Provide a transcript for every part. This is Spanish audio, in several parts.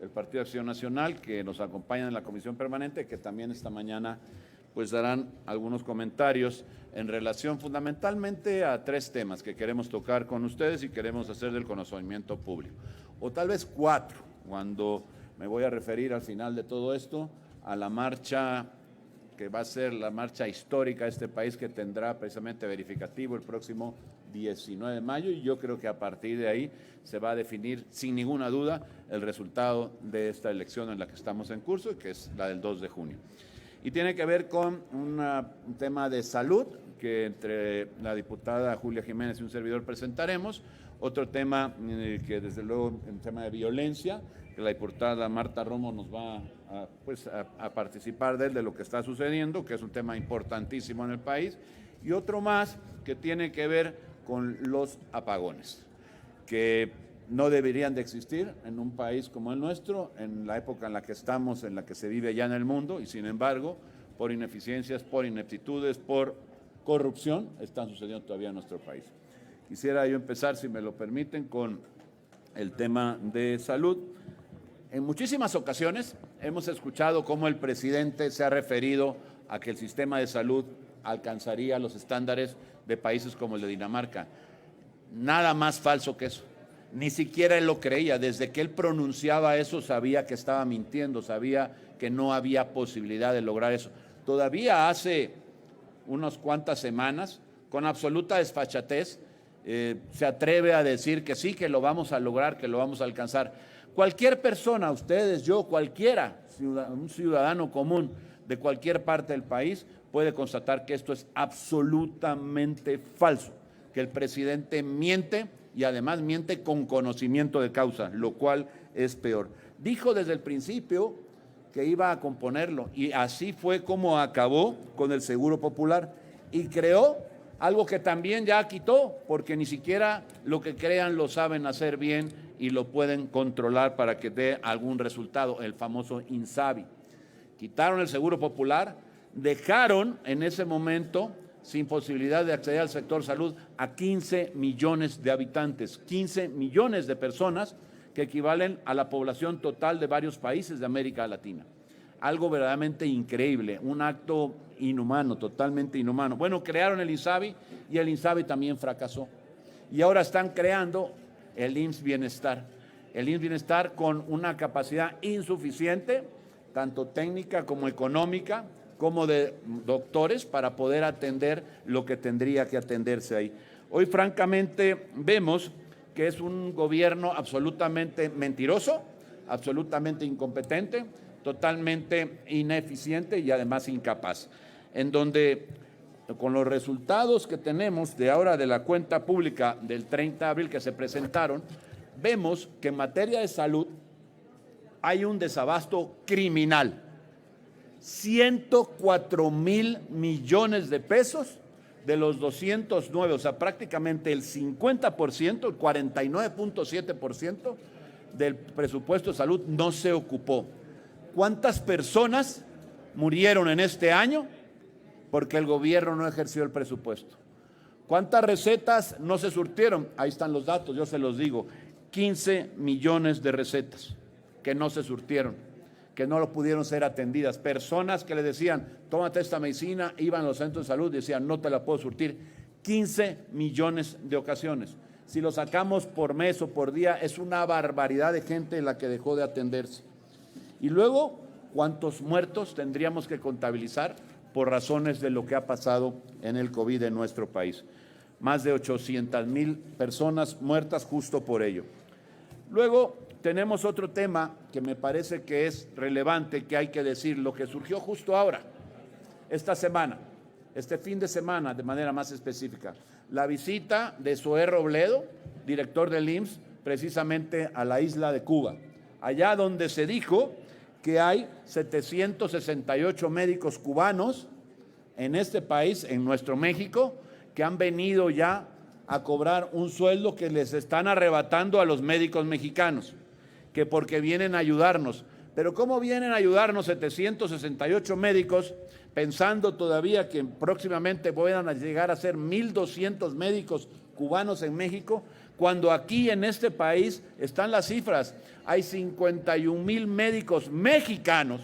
el Partido de Acción Nacional, que nos acompañan en la Comisión Permanente, que también esta mañana pues darán algunos comentarios en relación fundamentalmente a 3 temas que queremos tocar con ustedes y queremos hacer del conocimiento público. O tal vez 4, cuando me voy a referir al final de todo esto a la marcha que va a ser la marcha histórica de este país, que tendrá precisamente verificativo el próximo 19 de mayo, y yo creo que a partir de ahí se va a definir sin ninguna duda el resultado de esta elección en la que estamos en curso, que es la del 2 de junio. Y tiene que ver con un tema de salud, que entre la diputada Julia Jiménez y un servidor presentaremos. Otro tema que desde luego en tema de violencia, que la diputada Marta Romo nos va a participar de lo que está sucediendo, que es un tema importantísimo en el país. Y otro más que tiene que ver con los apagones, que no deberían de existir en un país como el nuestro, en la época en la que estamos, en la que se vive ya en el mundo, y sin embargo, por ineficiencias, por ineptitudes, por corrupción, están sucediendo todavía en nuestro país. Quisiera yo empezar, si me lo permiten, con el tema de salud. En muchísimas ocasiones hemos escuchado cómo el presidente se ha referido a que el sistema de salud alcanzaría los estándares de países como el de Dinamarca. Nada más falso que eso. Ni siquiera él lo creía. Desde que él pronunciaba eso sabía que estaba mintiendo, sabía que no había posibilidad de lograr eso. Todavía hace unas cuantas semanas, con absoluta desfachatez, se atreve a decir que sí, que lo vamos a lograr, que lo vamos a alcanzar. Cualquier persona, ustedes, yo, cualquiera, un ciudadano común de cualquier parte del país puede constatar que esto es absolutamente falso, que el presidente miente y además miente con conocimiento de causa, lo cual es peor. Dijo desde el principio que iba a componerlo y así fue como acabó con el Seguro Popular y creó algo que también ya quitó, porque ni siquiera lo que crean lo saben hacer bien y lo pueden controlar para que dé algún resultado, el famoso INSABI. Quitaron el Seguro Popular, dejaron en ese momento sin posibilidad de acceder al sector salud a 15 millones de habitantes, 15 millones de personas que equivalen a la población total de varios países de América Latina. Algo verdaderamente increíble, un acto inhumano, totalmente inhumano. Bueno, crearon el INSABI y el INSABI también fracasó. Y ahora están creando el IMSS Bienestar. El IMSS Bienestar con una capacidad insuficiente, tanto técnica como económica, como de doctores, para poder atender lo que tendría que atenderse ahí. Hoy, francamente, vemos que es un gobierno absolutamente mentiroso, absolutamente incompetente, totalmente ineficiente y además incapaz, en donde con los resultados que tenemos de ahora de la cuenta pública del 30 de abril que se presentaron, vemos que en materia de salud hay un desabasto criminal. 104,000 millones de pesos de los 209, o sea, prácticamente el 50%, el 49.7% del presupuesto de salud no se ocupó. ¿Cuántas personas murieron en este año porque el gobierno no ejerció el presupuesto? ¿Cuántas recetas no se surtieron? Ahí están los datos, yo se los digo. 15 millones de recetas que no se surtieron, que no lo pudieron ser atendidas. Personas que le decían, tómate esta medicina, iban a los centros de salud y decían, no te la puedo surtir. 15 millones de ocasiones. Si lo sacamos por mes o por día, es una barbaridad de gente la que dejó de atenderse. Y luego, ¿cuántos muertos tendríamos que contabilizar por razones de lo que ha pasado en el COVID en nuestro país? Más de 800,000 personas muertas justo por ello. Luego, tenemos otro tema que me parece que es relevante, que hay que decir, lo que surgió justo ahora, esta semana, este fin de semana, de manera más específica. La visita de Zoé Robledo, director del IMSS, precisamente a la isla de Cuba, allá donde se dijo que hay 768 médicos cubanos en este país, en nuestro México, que han venido ya a cobrar un sueldo que les están arrebatando a los médicos mexicanos, que porque vienen a ayudarnos. Pero ¿cómo vienen a ayudarnos 768 médicos, pensando todavía que próximamente puedan llegar a ser 1,200 médicos cubanos en México, cuando aquí en este país están las cifras. Hay 51,000 médicos mexicanos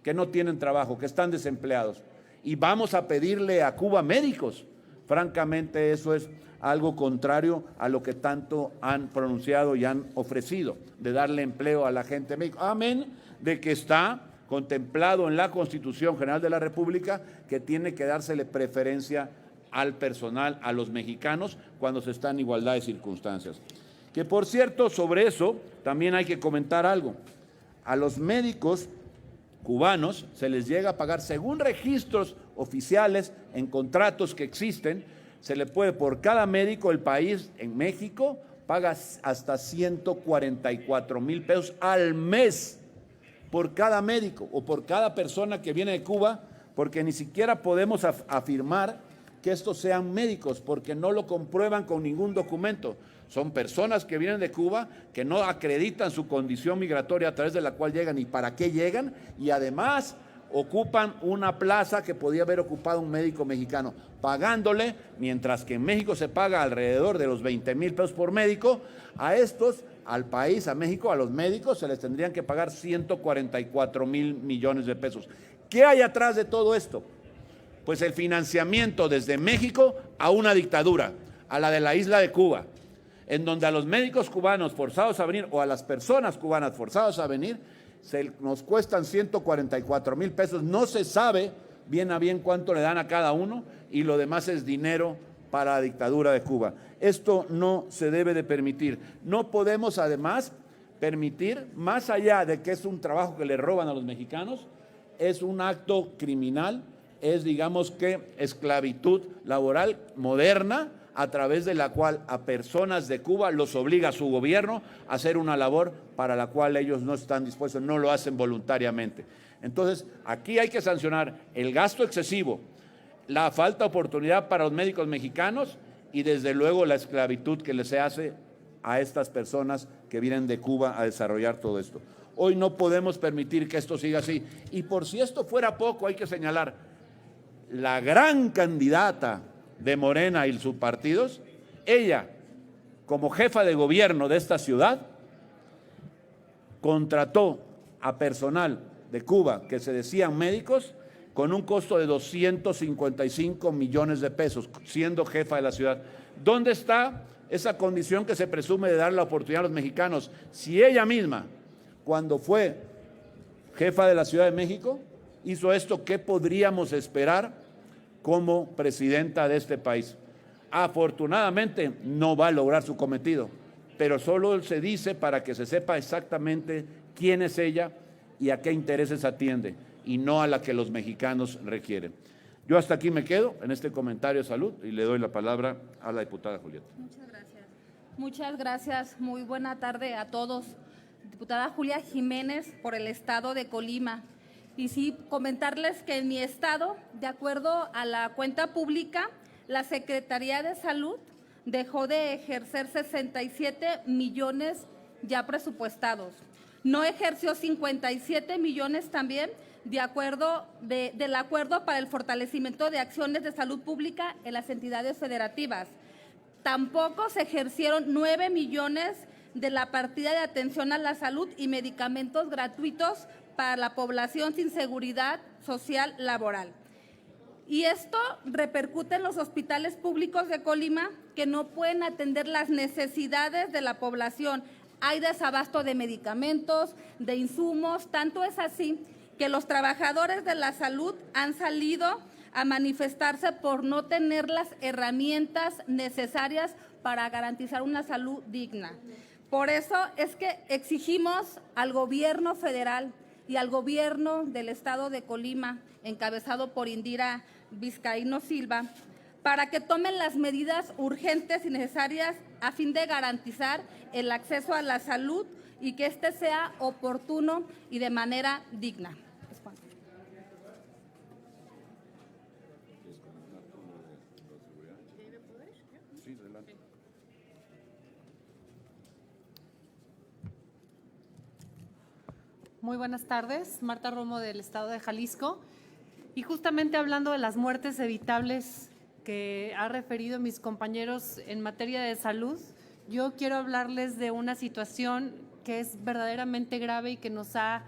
que no tienen trabajo, que están desempleados. Y vamos a pedirle a Cuba médicos. Francamente, eso es algo contrario a lo que tanto han pronunciado y han ofrecido, de darle empleo a la gente de México. Amén de que está contemplado en la Constitución General de la República que tiene que dársele preferencia al personal, a los mexicanos, cuando se está en igualdad de circunstancias. Que por cierto, sobre eso también hay que comentar algo. A los médicos cubanos se les llega a pagar, según registros oficiales en contratos que existen, se le puede, por cada médico, el país en México paga hasta 144,000 pesos al mes por cada médico o por cada persona que viene de Cuba, porque ni siquiera podemos afirmar que estos sean médicos, porque no lo comprueban con ningún documento. Son personas que vienen de Cuba, que no acreditan su condición migratoria a través de la cual llegan y para qué llegan, y además ocupan una plaza que podía haber ocupado un médico mexicano, pagándole, mientras que en México se paga alrededor de los 20,000 pesos por médico, a estos, al país, a México, a los médicos se les tendrían que pagar 144,000 millones de pesos. ¿Qué hay atrás de todo esto? Pues el financiamiento desde México a una dictadura, a la de la isla de Cuba, en donde a los médicos cubanos forzados a venir o a las personas cubanas forzadas a venir, nos cuestan 144,000 pesos, no se sabe bien a bien cuánto le dan a cada uno y lo demás es dinero para la dictadura de Cuba. Esto no se debe de permitir. No podemos además permitir, más allá de que es un trabajo que le roban a los mexicanos, es un acto criminal, es digamos que esclavitud laboral moderna, a través de la cual a personas de Cuba los obliga su gobierno a hacer una labor para la cual ellos no están dispuestos, no lo hacen voluntariamente. Entonces, aquí hay que sancionar el gasto excesivo, la falta de oportunidad para los médicos mexicanos y desde luego la esclavitud que se hace a estas personas que vienen de Cuba a desarrollar todo esto. Hoy no podemos permitir que esto siga así. Y por si esto fuera poco, hay que señalar la gran candidata de Morena y sus partidos, ella, como jefa de gobierno de esta ciudad, contrató a personal de Cuba que se decían médicos con un costo de 255 millones de pesos, siendo jefa de la ciudad. ¿Dónde está esa condición que se presume de dar la oportunidad a los mexicanos? Si ella misma, cuando fue jefa de la Ciudad de México, hizo esto, ¿qué podríamos esperar como presidenta de este país? Afortunadamente no va a lograr su cometido, pero solo se dice para que se sepa exactamente quién es ella y a qué intereses atiende, y no a la que los mexicanos requieren. Yo hasta aquí me quedo en este comentario de salud y le doy la palabra a la diputada Julieta. Muchas gracias. Muchas gracias. Muy buena tarde a todos. Diputada Julia Jiménez, por el estado de Colima. Y sí, comentarles que en mi estado, de acuerdo a la cuenta pública, la Secretaría de Salud dejó de ejercer 67 millones ya presupuestados. No ejerció 57 millones también del acuerdo para el fortalecimiento de acciones de salud pública en las entidades federativas. Tampoco se ejercieron 9 millones de la partida de atención a la salud y medicamentos gratuitos para la población sin seguridad social laboral. Y esto repercute en los hospitales públicos de Colima, que no pueden atender las necesidades de la población. Hay desabasto de medicamentos, de insumos, tanto es así que los trabajadores de la salud han salido a manifestarse por no tener las herramientas necesarias para garantizar una salud digna. Por eso es que exigimos al gobierno federal y al gobierno del estado de Colima, encabezado por Indira Vizcaíno Silva, para que tomen las medidas urgentes y necesarias a fin de garantizar el acceso a la salud y que éste sea oportuno y de manera digna. Muy buenas tardes, Marta Romo del estado de Jalisco. Y justamente hablando de las muertes evitables que ha referido mis compañeros en materia de salud, yo quiero hablarles de una situación que es verdaderamente grave y que nos ha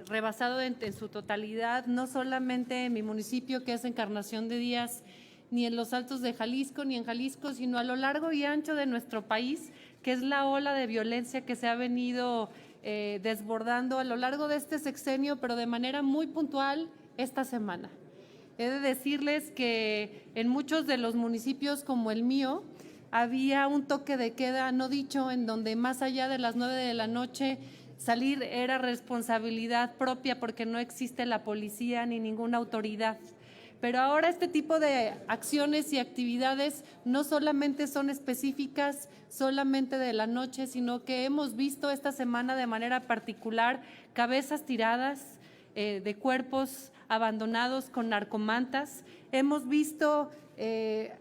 rebasado en su totalidad, no solamente en mi municipio, que es Encarnación de Díaz, ni en los Altos de Jalisco, ni en Jalisco, sino a lo largo y ancho de nuestro país, que es la ola de violencia que se ha venido desbordando a lo largo de este sexenio, pero de manera muy puntual esta semana. He de decirles que en muchos de los municipios como el mío había un toque de queda no dicho, en donde más allá de las 9 de la noche salir era responsabilidad propia porque no existe la policía ni ninguna autoridad. Pero ahora este tipo de acciones y actividades no solamente son específicas solamente de la noche, sino que hemos visto esta semana de manera particular cabezas tiradas de cuerpos abandonados con narcomantas. Hemos visto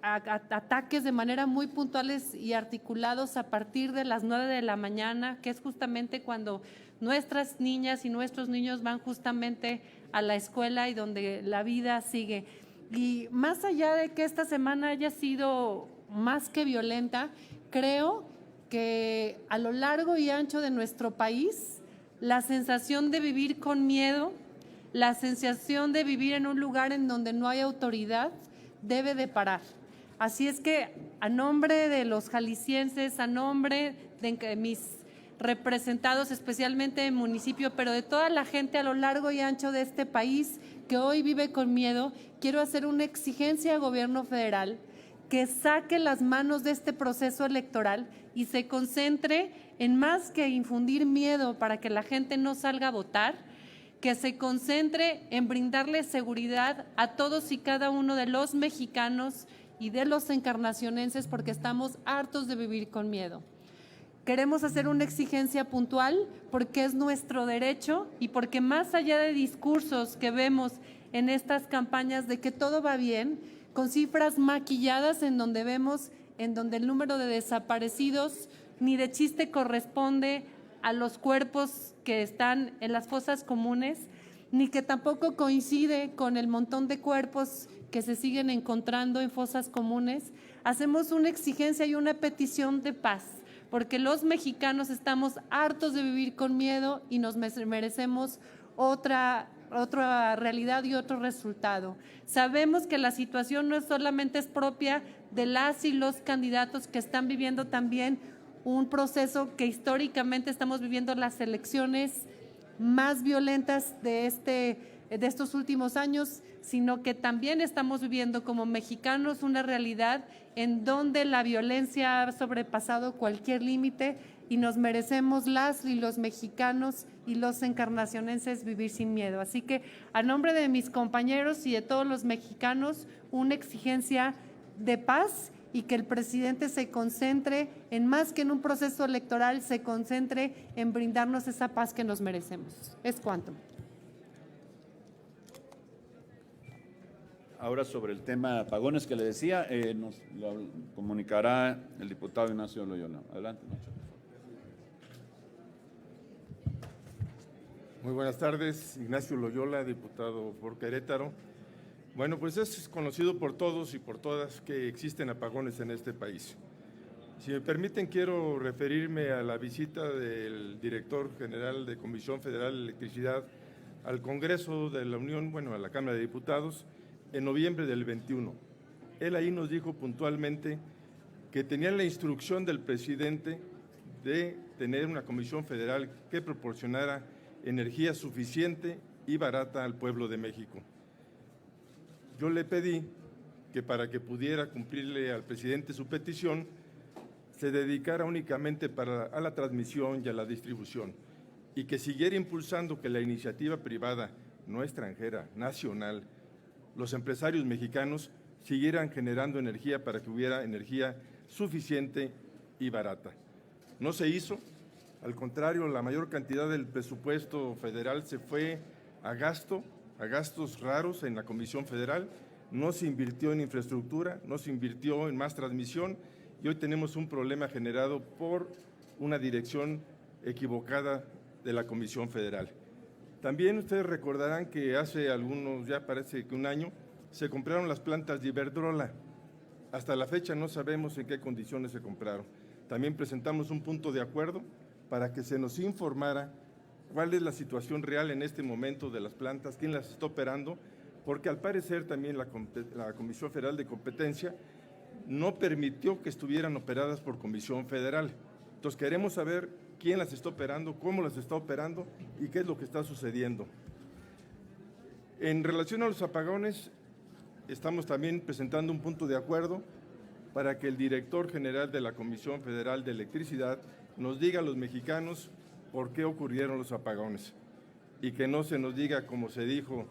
ataques de manera muy puntuales y articulados a partir de las 9 de la mañana, que es justamente cuando nuestras niñas y nuestros niños van justamente a la escuela y donde la vida sigue. Y más allá de que esta semana haya sido más que violenta, creo que a lo largo y ancho de nuestro país, la sensación de vivir con miedo, la sensación de vivir en un lugar en donde no hay autoridad, debe de parar. Así es que a nombre de los jaliscienses, a nombre de mis representados, especialmente en municipio, pero de toda la gente a lo largo y ancho de este país que hoy vive con miedo, quiero hacer una exigencia al gobierno federal que saque las manos de este proceso electoral y se concentre en más que infundir miedo para que la gente no salga a votar, que se concentre en brindarle seguridad a todos y cada uno de los mexicanos y de los encarnacionenses, porque estamos hartos de vivir con miedo. Queremos hacer una exigencia puntual porque es nuestro derecho y porque más allá de discursos que vemos en estas campañas de que todo va bien, con cifras maquilladas en donde el número de desaparecidos ni de chiste corresponde a los cuerpos que están en las fosas comunes, ni que tampoco coincide con el montón de cuerpos que se siguen encontrando en fosas comunes, hacemos una exigencia y una petición de paz, porque los mexicanos estamos hartos de vivir con miedo y nos merecemos otra realidad y otro resultado. Sabemos que la situación no solamente es propia de las y los candidatos que están viviendo también un proceso que históricamente estamos viviendo las elecciones más violentas de estos últimos años, sino que también estamos viviendo como mexicanos una realidad en donde la violencia ha sobrepasado cualquier límite y nos merecemos las y los mexicanos y los encarnacionenses vivir sin miedo. Así que a nombre de mis compañeros y de todos los mexicanos, una exigencia de paz y que el presidente se concentre en más que en un proceso electoral, se concentre en brindarnos esa paz que nos merecemos. Es cuanto. Ahora sobre el tema apagones que le decía, nos lo comunicará el diputado Ignacio Loyola. Adelante, Nacho. Muy buenas tardes, Ignacio Loyola, diputado por Querétaro. Bueno, pues es conocido por todos y por todas que existen apagones en este país. Si me permiten, quiero referirme a la visita del director general de Comisión Federal de Electricidad al Congreso de la Unión, a la Cámara de Diputados, en noviembre del 21. Él ahí nos dijo puntualmente que tenían la instrucción del presidente de tener una comisión federal que proporcionara energía suficiente y barata al pueblo de México. Yo le pedí que para que pudiera cumplirle al presidente su petición, se dedicara únicamente a la transmisión y a la distribución, y que siguiera impulsando que la iniciativa privada, no extranjera, nacional, los empresarios mexicanos siguieran generando energía para que hubiera energía suficiente y barata. No se hizo, al contrario, la mayor cantidad del presupuesto federal se fue a gastos raros en la Comisión Federal, no se invirtió en infraestructura, no se invirtió en más transmisión y hoy tenemos un problema generado por una dirección equivocada de la Comisión Federal. También ustedes recordarán que hace ya parece que un año, se compraron las plantas de Iberdrola. Hasta la fecha no sabemos en qué condiciones se compraron. También presentamos un punto de acuerdo para que se nos informara cuál es la situación real en este momento de las plantas, quién las está operando, porque al parecer también la Comisión Federal de Competencia no permitió que estuvieran operadas por Comisión Federal. Entonces queremos saber quién las está operando, cómo las está operando y qué es lo que está sucediendo. En relación a los apagones, estamos también presentando un punto de acuerdo para que el director general de la Comisión Federal de Electricidad nos diga a los mexicanos por qué ocurrieron los apagones y que no se nos diga, como se dijo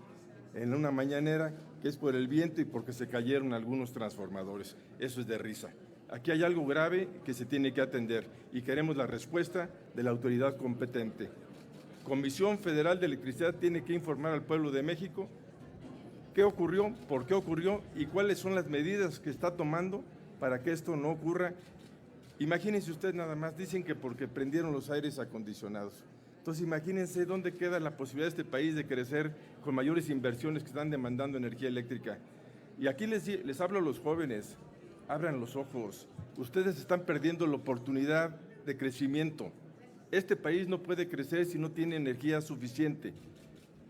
en una mañanera, que es por el viento y porque se cayeron algunos transformadores. Eso es de risa. Aquí hay algo grave que se tiene que atender y queremos la respuesta de la autoridad competente. Comisión Federal de Electricidad tiene que informar al pueblo de México qué ocurrió, por qué ocurrió y cuáles son las medidas que está tomando para que esto no ocurra. Imagínense ustedes nada más, dicen que porque prendieron los aires acondicionados. Entonces imagínense dónde queda la posibilidad de este país de crecer con mayores inversiones que están demandando energía eléctrica. Y aquí les hablo a los jóvenes, abran los ojos, ustedes están perdiendo la oportunidad de crecimiento. Este país no puede crecer si no tiene energía suficiente,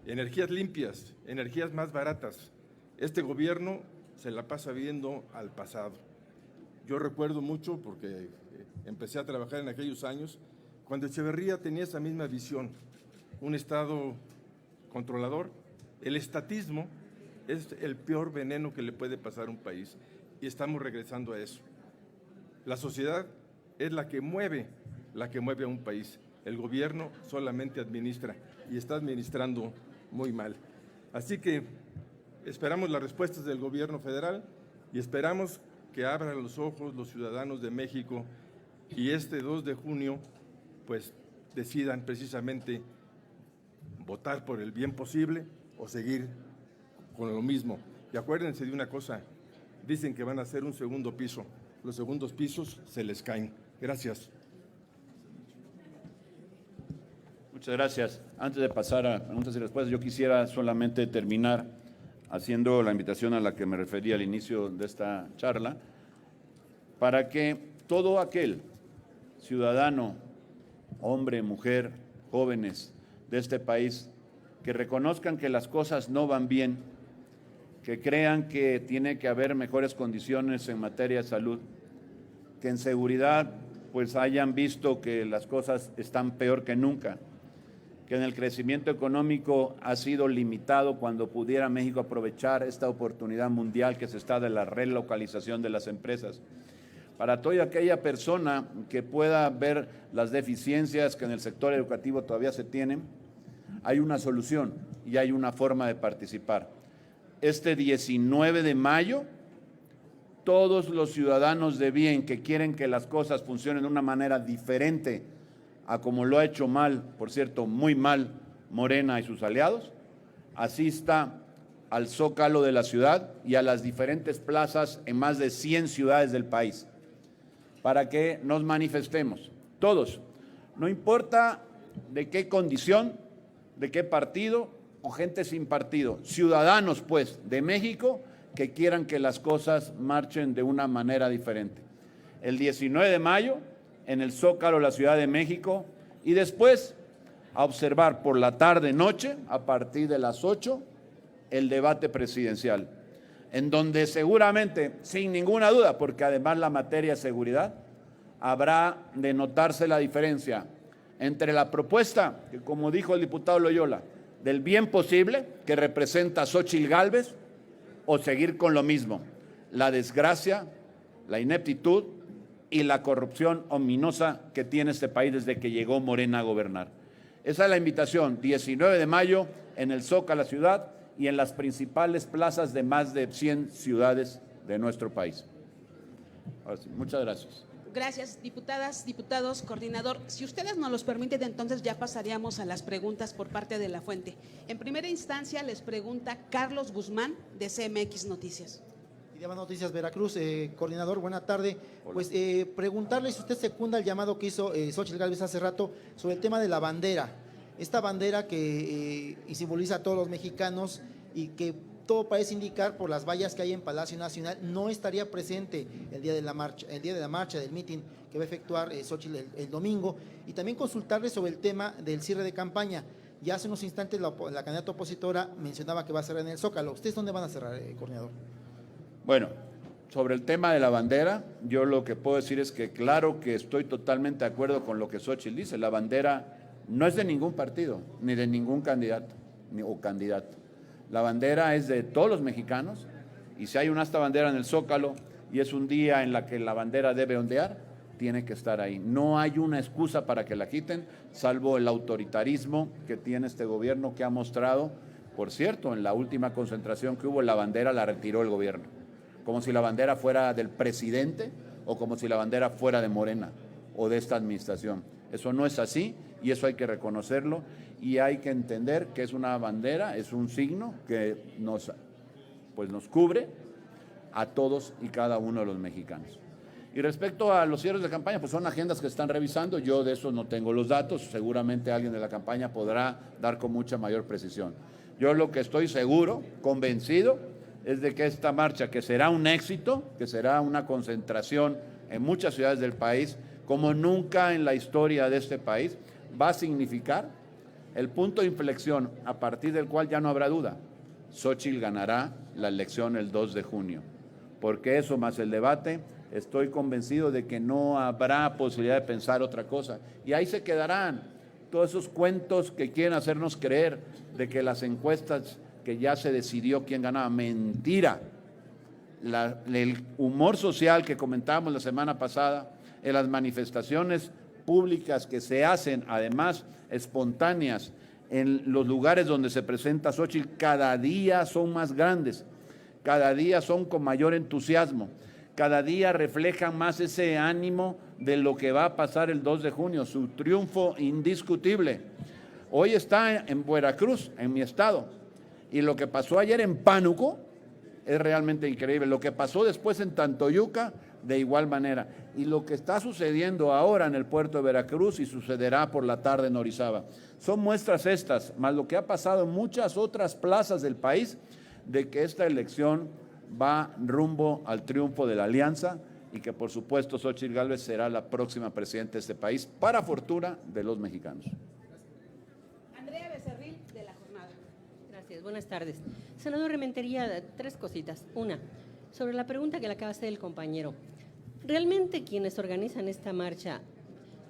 energías limpias, energías más baratas. Este gobierno se la pasa viendo al pasado. Yo recuerdo mucho, porque empecé a trabajar en aquellos años, cuando Echeverría tenía esa misma visión, un Estado controlador. El estatismo es el peor veneno que le puede pasar a un país y estamos regresando a eso. La sociedad es la que mueve a un país. El gobierno solamente administra y está administrando muy mal. Así que esperamos las respuestas del gobierno federal y esperamos que abran los ojos los ciudadanos de México y este 2 de junio pues decidan precisamente votar por el bien posible o seguir con lo mismo. Y acuérdense de una cosa, dicen que van a hacer un segundo piso, los segundos pisos se les caen. Gracias. Muchas gracias. Antes de pasar a preguntas y respuestas, yo quisiera solamente terminar haciendo la invitación a la que me referí al inicio de esta charla, para que todo aquel ciudadano, hombre, mujer, jóvenes de este país, que reconozcan que las cosas no van bien, que crean que tiene que haber mejores condiciones en materia de salud, que en seguridad pues hayan visto que las cosas están peor que nunca, que en el crecimiento económico ha sido limitado cuando pudiera México aprovechar esta oportunidad mundial que se está de la relocalización de las empresas. Para toda aquella persona que pueda ver las deficiencias que en el sector educativo todavía se tienen, hay una solución y hay una forma de participar. Este 19 de mayo, todos los ciudadanos de bien que quieren que las cosas funcionen de una manera diferente a como lo ha hecho mal, por cierto, muy mal, Morena y sus aliados, asista al Zócalo de la ciudad y a las diferentes plazas en más de 100 ciudades del país, para que nos manifestemos, todos, no importa de qué condición, de qué partido o gente sin partido, ciudadanos pues de México que quieran que las cosas marchen de una manera diferente. El 19 de mayo en el Zócalo de la Ciudad de México y después a observar por la tarde-noche a partir de las 8 el debate presidencial, en donde seguramente, sin ninguna duda, porque además la materia de seguridad, habrá de notarse la diferencia entre la propuesta, que como dijo el diputado Loyola, del bien posible, que representa a Xóchitl Gálvez, o seguir con lo mismo, la desgracia, la ineptitud y la corrupción ominosa que tiene este país desde que llegó Morena a gobernar. Esa es la invitación, 19 de mayo en el Zócalo de la ciudad y en las principales plazas de más de 100 ciudades de nuestro país. Ahora sí, muchas gracias. Gracias, diputadas, diputados, coordinador. Si ustedes nos los permiten, entonces ya pasaríamos a las preguntas por parte de la fuente. En primera instancia les pregunta Carlos Guzmán, de CMX Noticias. Diama Noticias Veracruz, coordinador, buena tarde. Hola. Pues preguntarle si usted secunda el llamado que hizo Xóchitl Gálvez hace rato sobre el tema de la bandera. Esta bandera que simboliza a todos los mexicanos y que todo parece indicar por las vallas que hay en Palacio Nacional, no estaría presente el día de la marcha, del mitin que va a efectuar Xóchitl el domingo, y también consultarle sobre el tema del cierre de campaña. Ya hace unos instantes la candidata opositora mencionaba que va a cerrar en el Zócalo. ¿Ustedes dónde van a cerrar, coordinador? Bueno, sobre el tema de la bandera, yo lo que puedo decir es que claro que estoy totalmente de acuerdo con lo que Xóchitl dice. La bandera no es de ningún partido, ni de ningún candidato o candidato. La bandera es de todos los mexicanos, y si hay una asta bandera en el Zócalo y es un día en la que la bandera debe ondear, tiene que estar ahí. No hay una excusa para que la quiten, salvo el autoritarismo que tiene este gobierno, que ha mostrado, por cierto, en la última concentración que hubo, la bandera la retiró el gobierno, como si la bandera fuera del presidente o como si la bandera fuera de Morena o de esta administración. Eso no es así, y eso hay que reconocerlo, y hay que entender que es una bandera, es un signo que nos cubre a todos y cada uno de los mexicanos. Y respecto a los cierres de campaña, pues son agendas que están revisando. Yo de eso no tengo los datos, seguramente alguien de la campaña podrá dar con mucha mayor precisión. Yo lo que estoy seguro, convencido, es de que esta marcha, que será un éxito, que será una concentración en muchas ciudades del país, como nunca en la historia de este país, va a significar el punto de inflexión a partir del cual ya no habrá duda. Xóchitl ganará la elección el 2 de junio, porque eso más el debate, estoy convencido de que no habrá posibilidad de pensar otra cosa. Y ahí se quedarán todos esos cuentos que quieren hacernos creer de que las encuestas, que ya se decidió quién ganaba. Mentira. El humor social que comentábamos la semana pasada, en las manifestaciones públicas que se hacen, además espontáneas, en los lugares donde se presenta Xóchitl, cada día son más grandes, cada día son con mayor entusiasmo, cada día reflejan más ese ánimo de lo que va a pasar el 2 de junio, su triunfo indiscutible. Hoy está en Veracruz, en mi estado, y lo que pasó ayer en Pánuco es realmente increíble. Lo que pasó después en Tantoyuca, de igual manera. Y lo que está sucediendo ahora en el puerto de Veracruz y sucederá por la tarde en Orizaba. Son muestras estas, más lo que ha pasado en muchas otras plazas del país, de que esta elección va rumbo al triunfo de la alianza, y que por supuesto Xóchitl Gálvez será la próxima presidenta de este país, para fortuna de los mexicanos. Andrea Becerril, de La Jornada. Gracias, buenas tardes. Senador Rementería, 3 cositas. Una, sobre la pregunta que le acaba de hacer el compañero. ¿Realmente quienes organizan esta marcha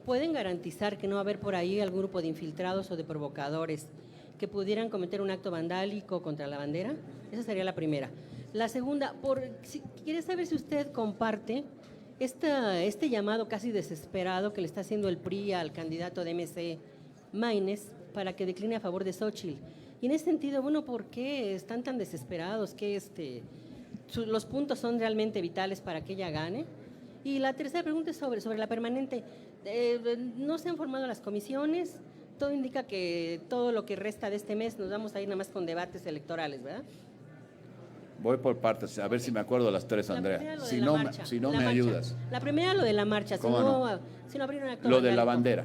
pueden garantizar que no va a haber por ahí algún grupo de infiltrados o de provocadores que pudieran cometer un acto vandálico contra la bandera? Esa sería la primera. La segunda, quiere saber si usted comparte este llamado casi desesperado que le está haciendo el PRI al candidato de MC, Maínez, para que decline a favor de Xóchitl. Y en ese sentido, bueno, ¿por qué están tan desesperados? ¿Que los puntos son realmente vitales para que ella gane? Y la tercera pregunta es sobre la permanente. No se han formado las comisiones, todo indica que todo lo que resta de este mes nos vamos a ir nada más con debates electorales, ¿verdad? Voy por partes, a ver si me acuerdo las 3, Andrea. Si no me ayudas. La primera, lo de la marcha, si no abrieron acto lo de la vandálico. bandera.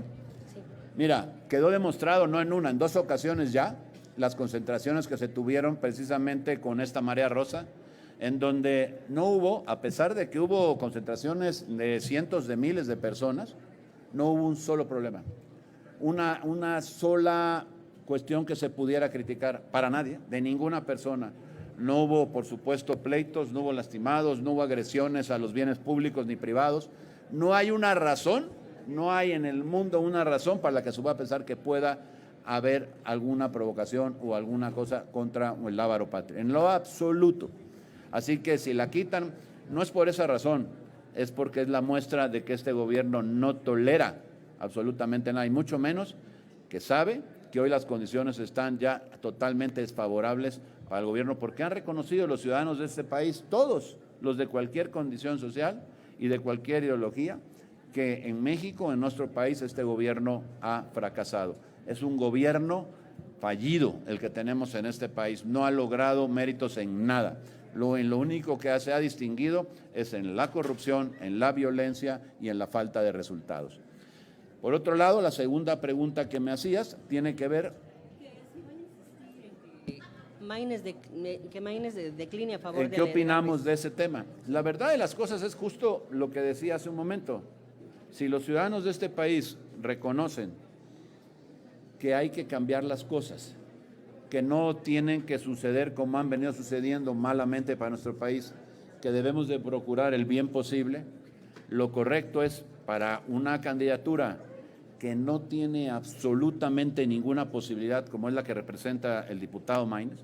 Sí. Mira, quedó demostrado, no en una, en 2 ocasiones ya, las concentraciones que se tuvieron precisamente con esta marea rosa, en donde no hubo, a pesar de que hubo concentraciones de cientos de miles de personas, no hubo un solo problema, una sola cuestión que se pudiera criticar para nadie, de ninguna persona. No hubo, por supuesto, pleitos, no hubo lastimados, no hubo agresiones a los bienes públicos ni privados. No hay una razón, no hay en el mundo una razón para la que se pueda pensar que pueda haber alguna provocación o alguna cosa contra el lábaro patrio, en lo absoluto. Así que si la quitan, no es por esa razón, es porque es la muestra de que este gobierno no tolera absolutamente nada, y mucho menos que sabe que hoy las condiciones están ya totalmente desfavorables para el gobierno, porque han reconocido los ciudadanos de este país, todos los de cualquier condición social y de cualquier ideología, que en México, en nuestro país, este gobierno ha fracasado. Es un gobierno fallido el que tenemos en este país, no ha logrado méritos en nada. Lo único que se ha distinguido es en la corrupción, en la violencia y en la falta de resultados. Por otro lado, la segunda pregunta que me hacías tiene que ver… decline a favor de ¿Qué opinamos de ese tema? La verdad de las cosas es justo lo que decía hace un momento. Si los ciudadanos de este país reconocen que hay que cambiar las cosas, que no tienen que suceder como han venido sucediendo malamente para nuestro país, que debemos de procurar el bien posible, lo correcto es para una candidatura que no tiene absolutamente ninguna posibilidad, como es la que representa el diputado Maínez,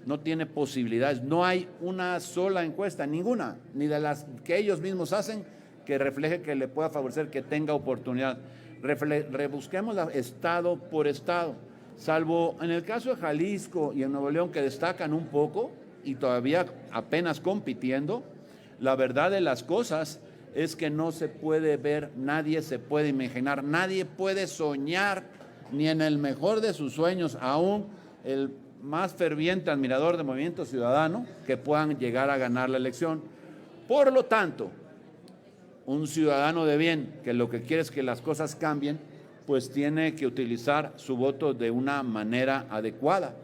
no tiene posibilidades, no hay una sola encuesta, ninguna, ni de las que ellos mismos hacen, que refleje que le pueda favorecer que tenga oportunidad. Rebusquemos estado por estado, salvo en el caso de Jalisco y en Nuevo León, que destacan un poco y todavía apenas compitiendo. La verdad de las cosas es que no se puede ver, nadie se puede imaginar, nadie puede soñar, ni en el mejor de sus sueños, aún el más ferviente admirador del Movimiento Ciudadano, que puedan llegar a ganar la elección. Por lo tanto, un ciudadano de bien, que lo que quiere es que las cosas cambien, pues tiene que utilizar su voto de una manera adecuada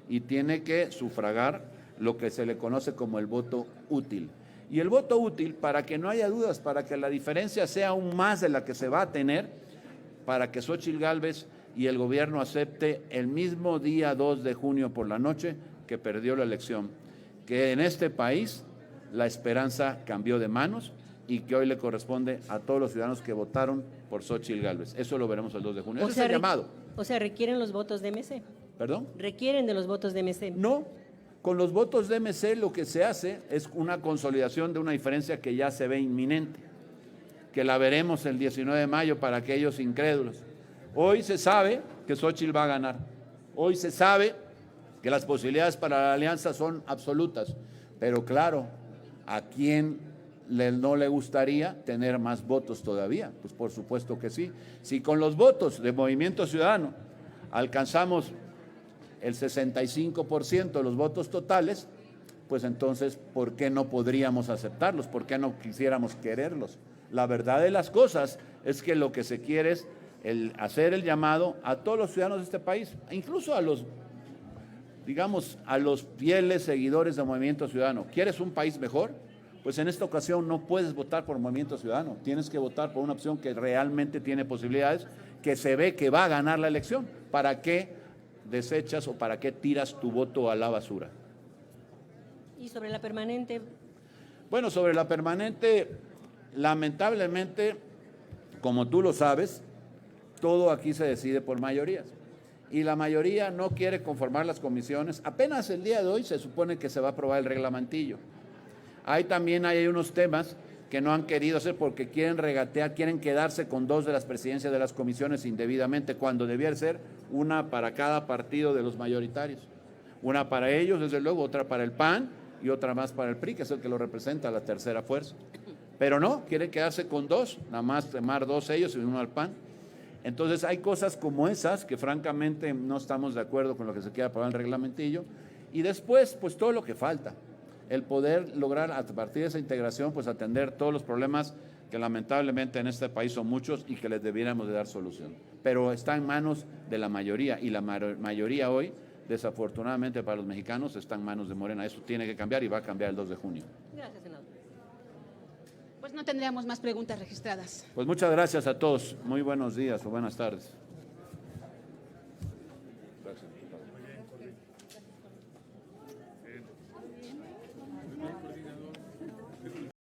y tiene que sufragar lo que se le conoce como el voto útil. Y el voto útil, para que no haya dudas, para que la diferencia sea aún más de la que se va a tener, para que Xóchitl Gálvez y el gobierno acepte el mismo día 2 de junio por la noche que perdió la elección, que en este país la esperanza cambió de manos y que hoy le corresponde a todos los ciudadanos que votaron por Xóchitl Gálvez. Eso lo veremos el 2 de junio. Ese es el llamado. O sea, ¿requieren los votos de MC? ¿Perdón? ¿Requieren de los votos de MC? No, con los votos de MC lo que se hace es una consolidación de una diferencia que ya se ve inminente, que la veremos el 19 de mayo para aquellos incrédulos. Hoy se sabe que Xóchitl va a ganar. Hoy se sabe que las posibilidades para la alianza son absolutas. Pero claro, ¿a quién no le gustaría tener más votos todavía? Pues por supuesto que sí. Si con los votos de Movimiento Ciudadano alcanzamos el 65% de los votos totales, pues entonces, ¿por qué no podríamos aceptarlos? ¿Por qué no quisiéramos quererlos? La verdad de las cosas es que lo que se quiere es hacer el llamado a todos los ciudadanos de este país, incluso a los, digamos, a los fieles seguidores del Movimiento Ciudadano. ¿Quieres un país mejor? Pues en esta ocasión no puedes votar por Movimiento Ciudadano, tienes que votar por una opción que realmente tiene posibilidades, que se ve que va a ganar la elección. ¿Para qué desechas o para qué tiras tu voto a la basura? ¿Y sobre la permanente? Bueno, sobre la permanente, lamentablemente, como tú lo sabes, todo aquí se decide por mayorías. Y la mayoría no quiere conformar las comisiones. Apenas el día de hoy se supone que se va a aprobar el reglamentillo. También hay unos temas que no han querido hacer porque quieren regatear, quieren quedarse con 2 de las presidencias de las comisiones indebidamente, cuando debía ser una para cada partido de los mayoritarios. Una para ellos, desde luego, otra para el PAN y otra más para el PRI, que es el que lo representa, la tercera fuerza. Pero no, quieren quedarse con 2, nada más tomar 2 ellos y uno al PAN. Entonces hay cosas como esas que francamente no estamos de acuerdo con lo que se quiera aprobar el reglamentillo. Y después, pues todo lo que falta. El poder lograr a partir de esa integración, pues atender todos los problemas que lamentablemente en este país son muchos y que les debiéramos de dar solución. Pero está en manos de la mayoría y la mayoría hoy, desafortunadamente para los mexicanos, está en manos de Morena. Eso tiene que cambiar y va a cambiar el 2 de junio. Gracias, senador. Pues no tendríamos más preguntas registradas. Pues muchas gracias a todos. Muy buenos días o buenas tardes.